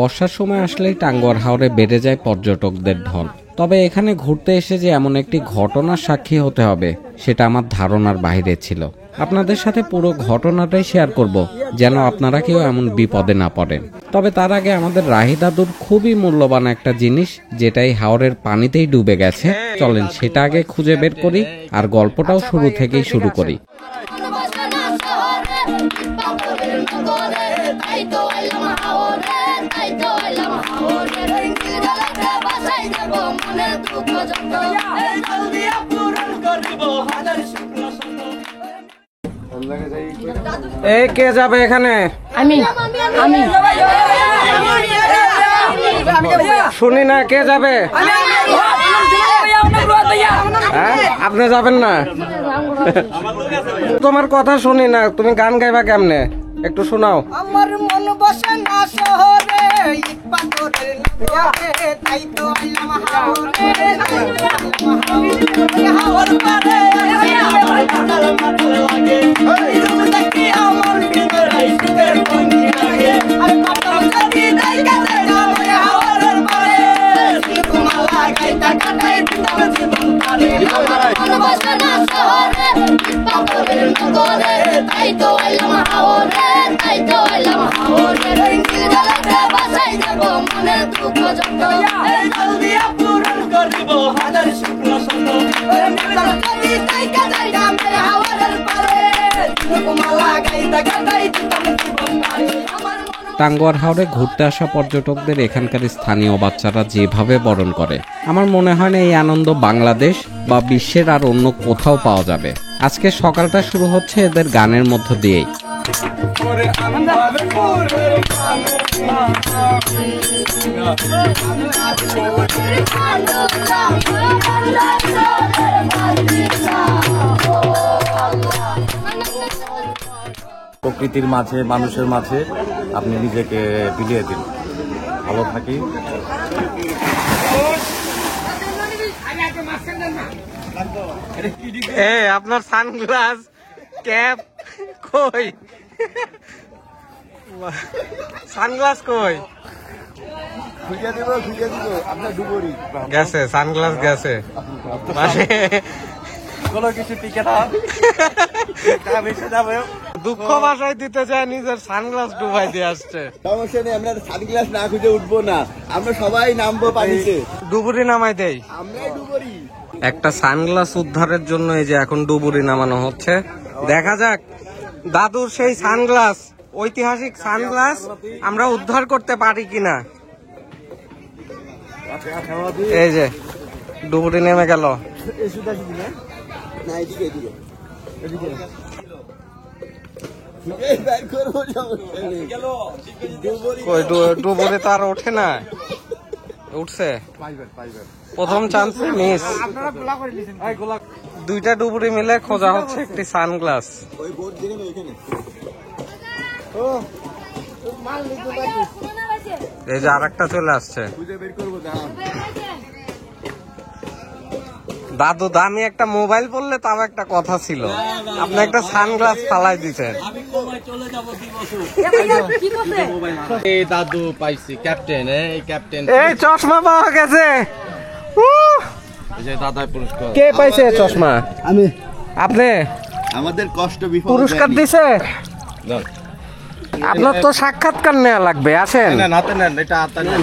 বর্ষার সময় আসলেই টাঙ্গুয়ার হাওরে বেড়ে যায় পর্যটকদের ঢল। তবে এখানে ঘুরতে এসে যে এমন একটি ঘটনার সাক্ষী হতে হবে সেটা আমার ধারণার বাইরে ছিল। আপনাদের সাথে পুরো ঘটনাটাই শেয়ার করব, যেন আপনারা কেউ এমন বিপদে না পড়েন। তবে তার আগে আমাদের রাহি দাদুর খুবই মূল্যবান একটা জিনিস, যেটাই হাওরের পানিতেই ডুবে গেছে, চলেন সেটা আগে খুঁজে বের করি আর গল্পটাও শুরু থেকেই শুরু করি। এই কে যাবে এখানে? আমি শুনি না, কে যাবে? হ্যাঁ, আপনি যাবেন না? তোমার কথা শুনি না, তুমি গান গাইবা কেমনে? একটু শোনাও। আমার মন বসে না শহরে, ইট পাথরের নগরে, তাই তো আইলাম হাওরে, হাওর পারে আমার কাটাল মাথাল লাগে, এই রূপ দেখি আমার ভিতরে সুখের বন্দি লাগে, আর কাটাল যদি দেখা যায় আমার হাওরের পারে, সুকুমালা গাইতা কাটাই দিতাম জীবন পারে। আমার মন বসে না শহরে, ইট পাথরের নগরে, তাই তো আইলাম হাওরে, তাই তো আইলাম হাওরে, নীল জলেতে বাসাই যাব মনের দুঃখ যত, এই জল দিয়া পূরণ করিব হাজার শুকনো শত, নীল যদি দেখা যায় আমার হাওরের পারে, সুকুমালা গাইতা কাটাই দিতাম জীবন পারে। টাঙ্গুয়ার হাওরে ঘুরতে আসা পর্যটকদের এখানকার স্থানীয় বাচ্চারা যেভাবে বরণ করে, আমার মনে হয় না এই আনন্দ বাংলাদেশ বা বিশ্বের আর অন্য কোথাও পাওয়া যাবে। আজকে সকালটা শুরু হচ্ছে এদের গানের মধ্য দিয়েই। প্রকৃতির মাঝে, মানুষের মাঝে আপনি নিজেকে বিলিয়ে দিন। ভালো থাকি। আপনার সানগ্লাস ক্যাপ কই? সানগ্লাস কই? গেছে, সানগ্লাস গেছে। মানে কোনো কিছু টিকে না, যাবে। দুঃখ ভাষায় দিতে চায়, নিজের সানগ্লাস ডুবাই দিয়ে আসছে। সমস্যা নেই, আমরা সানগ্লাস না খুঁজে উঠবো না, আমরা সবাই নামবো পানিতে। ডুবুরি নামাই দেই, আমরাই ডুবুরি। একটা সানগ্লাস উদ্ধারের জন্য এই যে এখন ডুবুরি নামানো হচ্ছে। দেখা যাক দাদুর সেই সানগ্লাস, ঐতিহাসিক সানগ্লাস আমরা উদ্ধার করতে পারি কিনা। এই যে ডুবুরি নেমে গেল। ডুবুরি তো আর ওঠে না, উঠছে প্রথম চান্স মিস। দুইটা ডুবুরি মিলে খোঁজা হচ্ছে একটি সানগ্লাস। এই যে আরেকটা চলে আসছে। দাদু, দামি একটা মোবাইল বললে তাও একটা কথা ছিল, আপনি একটা সানগ্লাস ফালাই দিতেন। এই দাদু পাইছি, ক্যাপ্টেন। এই ক্যাপ্টেন, এই চশমা পাওয়া গেছে। এই যে দাদা পুরস্কার। কে পাইছে চশমা? আমি। আপনি? আমাদের কষ্ট বিপদ পুরস্কার দিছে? আপনার তো সাক্ষাৎকার নেওয়া লাগবে, আসেন। হাতে নেন, এটা হাতে নেন।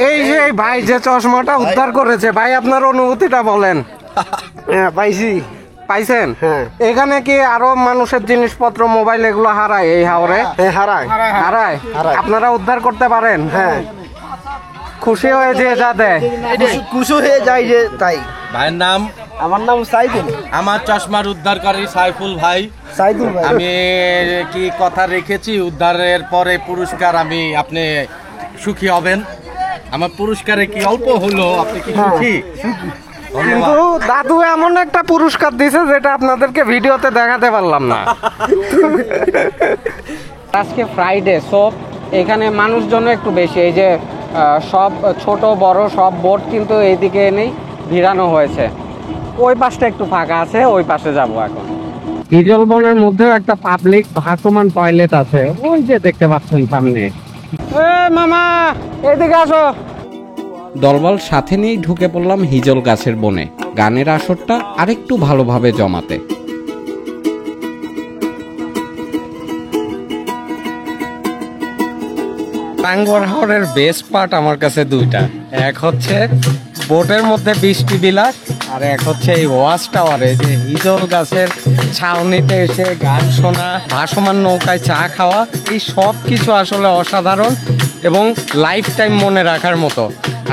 এই যে ভাই যে চশমাটা উদ্ধার করেছে, ভাই আপনার অনুভূতিটা বলেন। হ্যাঁ, পাইছি। পাইছেন? হ্যাঁ। এখানে কি আরো মানুষের জিনিসপত্র, মোবাইল এগুলো হারায় এই হাওরে? হারায়। হারায়? আপনারা উদ্ধার করতে পারেন? হ্যাঁ। খুশি হয়ে যে যা দেয়, কুশু হয়ে যায় যে তাই। ভাইয়ের নাম? আমার নাম সাইদুল। আমার চশমার উদ্ধারকারী সাইফুল ভাই। সাইদুল ভাই। আমি কি কথা রেখেছি, উদ্ধারের পরে পুরস্কার আমি, আপনি সুখী হবেন। আমার পুরস্কারে কি অল্প হলো, আপনি কি সুখী? কিন্তু দাদু এমন একটা পুরস্কার দিছে যেটা আপনাদেরকে ভিডিওতে দেখাতে পারলাম না। আজকে ফ্রাইডে, সো এখানে মানুষজন একটু বেশি। এই যে সব ছোট বড় সব বোট কিন্তু এইদিকে এনেই ভিড়ানো হয়েছে। ওই পাশটা একটু ফাঁকা আছে, ওই পাশে যাবো এখন। হিজল বনের মধ্যেও একটা পাবলিক ভাসমান টয়লেট আছে, ওই যে দেখতে পাচ্ছেন সামনে। মামা এদিকে আসো। দলবল সাথে নিয়েই ঢুকে পড়লাম হিজল গাছের বনে, গানের আসরটা আরেকটু ভালোভাবে জমাতে। টাঙ্গুয়ার হাওরের বেস্ট পার্ট আমার কাছে দুইটা, এক হচ্ছে বোটের মধ্যে বৃষ্টি বিলাস, আর এক হচ্ছে এই ওয়াচ টাওয়ারে যে হিজল গাছের ছাউনিতে এসে গান শোনা, ভাসমান নৌকায় চা খাওয়া, এই সব কিছু আসলে অসাধারণ এবং লাইফ টাইম মনে রাখার মতো।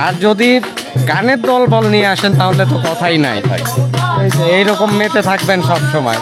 আর যদি গানের দল বল নিয়ে আসেন তাহলে তো কথাই নাই ভাই, এইরকম মেতে থাকবেন সব সময়।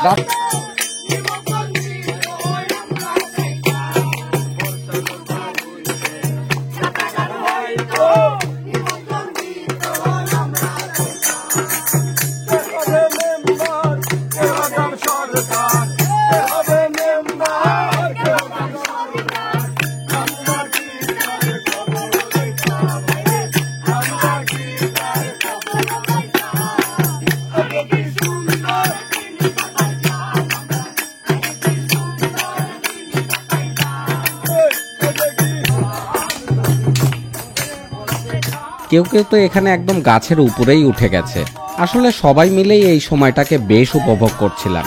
কেউ কেউ তো এখানে একদম গাছের উপরেই উঠে গেছে। আসলে সবাই মিলেই এই সময়টাকে বেশ উপভোগ করছিলাম।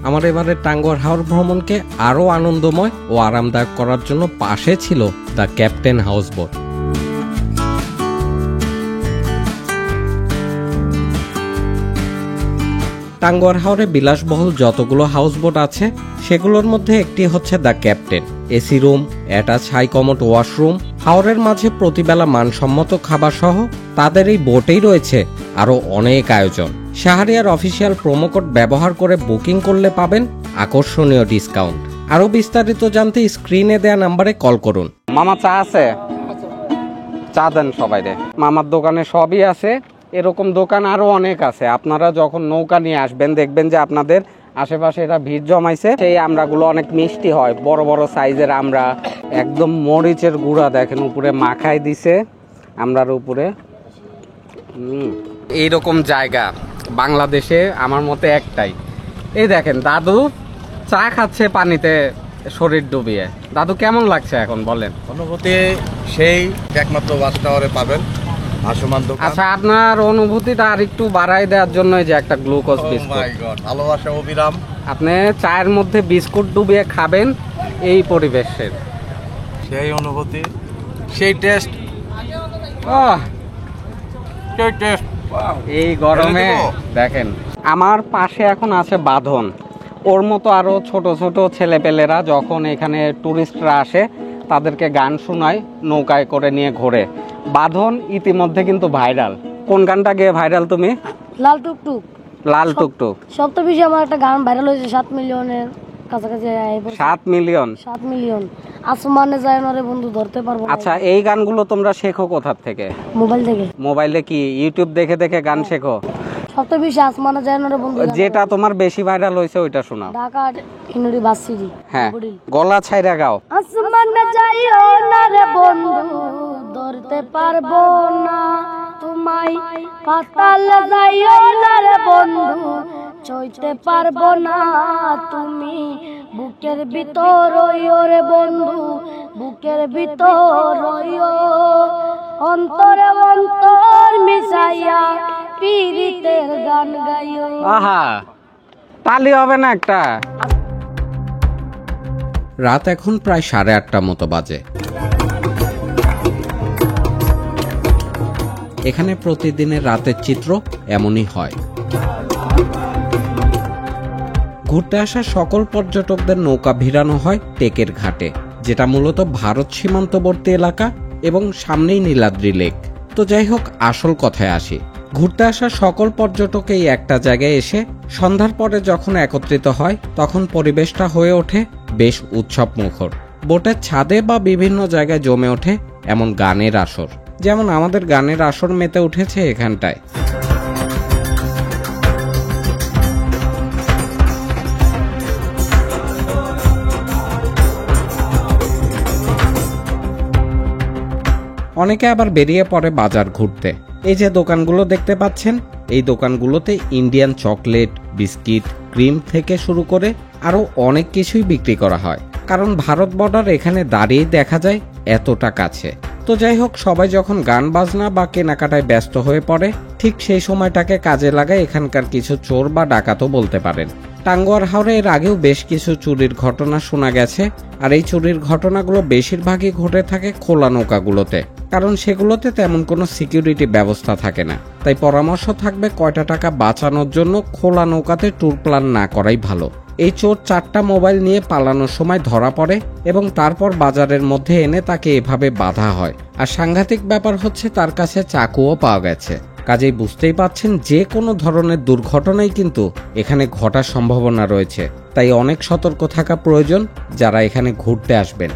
আমার এবারে টাঙ্গুয়ার হাওর ভ্রমণকে আরো আনন্দময় ও আরামদায়ক করার জন্য পাশে ছিল the Captain house boat. Tanguar হাওরে বিলাসবহুল যতগুলো হাউসবোট আছে সেগুলোর মধ্যে একটি হচ্ছে the Captain. AC room, attach high commode washroom, হাওরের মাঝে প্রতিবেলা মানসম্মত খাবার সহ তাদের এই বোটেই রয়েছে আরো অনেক আয়োজন। শাহরিয়ার অফিসিয়াল প্রোমো কোড ব্যবহার করে বুকিং করলে পাবেন আকর্ষণীয় ডিসকাউন্ট। আরো বিস্তারিত জানতে স্ক্রিনে দেয়া নাম্বারে কল করুন। মামা চা আছে? চা দেন সবাই রে। মামার দোকানে সবই আছে, এরকম দোকান আরো অনেক আছে। আপনারা যখন নৌকা নিয়ে আসবেন দেখবেন যে আপনাদের আশেপাশে এটা ভিড় জমাইছে। সেই আমড়াগুলো অনেক মিষ্টি হয়, বড় বড় সাইজের আমড়া, একদম মরিচের গুঁড়া দেখেন উপরে মাখাই দিছে আমড়ার উপরে। এইরকম জায়গা বাংলাদেশে আমার মতে একটাই। এই দেখেন দাদু চা খাচ্ছে পানিতে শরীর ডুবিয়ে। দাদু কেমন লাগছে এখন বলেন? অনুভূতি সেই একমাত্র ওয়াচ টাওয়ারে পাবেন, ভাসমান দোকান। আচ্ছা, আপনার অনুভূতিটা আর একটু বাড়াই দেওয়ার জন্য যে একটা গ্লুকোজ বিস্কুট, ভালোবাসা অবিরাম। আপনি চায়ের মধ্যে বিস্কুট ডুবিয়ে খাবেন এই পরিবেশের, সেই অনুভূতি, সেই টেস্ট, সেই টেস্ট এই গরমে। দেখেন আমার পাশে এখন আছে বাঁধন, ওর মতো আরো ছোট ছোট ছেলেপেলেরা যখন এখানে টুরিস্টরা আসে তাদেরকে গান শোনায়, নৌকায় করে নিয়ে ঘোরে। বাঁধন ইতিমধ্যে কিন্তু ভাইরাল। কোন গানটা গেয়ে ভাইরাল তুমি? লাল টুকটুক। লাল টুকটুক সবচেয়ে বেশি আমার একটা গান ভাইরাল হয়েছে 7 মিলিয়নের কাছাকাছি। 7 মিলিয়ন? 7 মিলিয়ন। আসমানে যায় না রে বন্ধু ধরতে পারবো না। আচ্ছা, এই গানগুলো তোমরা শেখো কোথা থেকে? মোবাইল থেকে। মোবাইলে কি ইউটিউব দেখে দেখে গান শেখো? সবচেয়ে বেশি আসমানে যায় না রে বন্ধু। যেটা তোমার বেশি ভাইরাল হয়েছে ওইটা শোনাও। ঢাকা ইনুরি বাসিরি। হ্যাঁ, গলা ছাইরা গাও। আসমানে যাইও না রে বন্ধু ধরতে পারবো না তোমায়, পাতালে যাইও না রে বন্ধু ছুঁইতে পারবো না তুমি, বুকের ভিতর রইও রে বন্ধু, বুকের ভিতর রইও, অন্তরে অন্তর মিশাইয়া পীড়িতের গান গাইও। আহা, তালি হবে না একটা? রাত এখন প্রায় 8:30 মতো বাজে। এখানে প্রতিদিনের রাতের চিত্র এমনই হয়। ঘুরতে আসা সকল পর্যটকদের নৌকা ভিড়ানো হয় টেকের ঘাটে, যেটা মূলত ভারত সীমান্তবর্তী এলাকা এবং সামনেই নীলাদ্রি লেক। তো যাই হোক, আসল কথায় আসি। ঘুরতে আসা সকল পর্যটক এই একটা জায়গায় এসে সন্ধ্যার পরে যখন একত্রিত হয় তখন পরিবেশটা হয়ে ওঠে বেশ উৎসব মুখর। বোটের ছাদে বা বিভিন্ন জায়গায় জমে ওঠে এমন গানের আসর, যেমন আমাদের গানের আসর মেতে উঠেছে এখানটায়। অনেকে আবার বেরিয়ে পড়ে বাজার ঘুরতে। এই যে দোকানগুলো দেখতে পাচ্ছেন, এই দোকানগুলোতে ইন্ডিয়ান চকলেট, বিস্কিট, ক্রিম থেকে শুরু করে আরও অনেক কিছুই বিক্রি করা হয়, কারণ ভারত বর্ডার এখানে দাঁড়িয়েই দেখা যায় এতটা কাছে। তো যাই হোক, সবাই যখন গান বাজনা বা কেনাকাটায় ব্যস্ত হয়ে পড়ে, ঠিক সেই সময়টাকে কাজে লাগায় এখানকার কিছু চোর বা ডাকাতও বলতে পারেন। টাঙ্গুয়ার হাওরে এর আগেও বেশ কিছু চুরির ঘটনা শোনা গেছে, আর এই চুরির ঘটনাগুলো বেশিরভাগই ঘটে থাকে খোলা নৌকাগুলোতে, কারণ সেগুলোতে তেমন কোনো সিকিউরিটি ব্যবস্থা থাকে না। তাই পরামর্শ থাকবে কয়টা টাকা বাঁচানোর জন্য খোলা নৌকাতে ট্যুর প্ল্যান না করাই ভালো। এই চোর 4টা মোবাইল নিয়ে পালানোর সময় ধরা পড়ে এবং তারপর বাজারের মধ্যে এনে তাকে এভাবে বাঁধা হয়। আর সাংঘাতিক ব্যাপার হচ্ছে তার কাছে চাকুও পাওয়া গেছে। কাজেই বুঝতেই পাচ্ছেন যে কোনো ধরনের দুর্ঘটনাই কিন্তু এখানে ঘটার সম্ভাবনা রয়েছে। তাই অনেক সতর্ক থাকা প্রয়োজন যারা এখানে ঘুরতে আসবেন।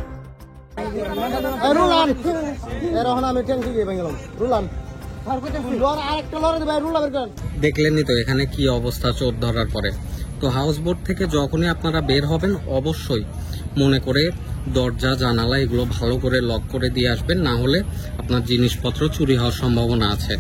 দেখলেনই তো এখানে কি অবস্থা চোর ধরার পরে। তো হাউস বোট থেকে যখনই আপনারা বের হবেন, অবশ্যই মনে করে দরজা জানালা এগুলো ভালো করে লক করে দিয়ে আসবেন, না হলে আপনার জিনিসপত্র চুরি হওয়ার সম্ভাবনা আছে।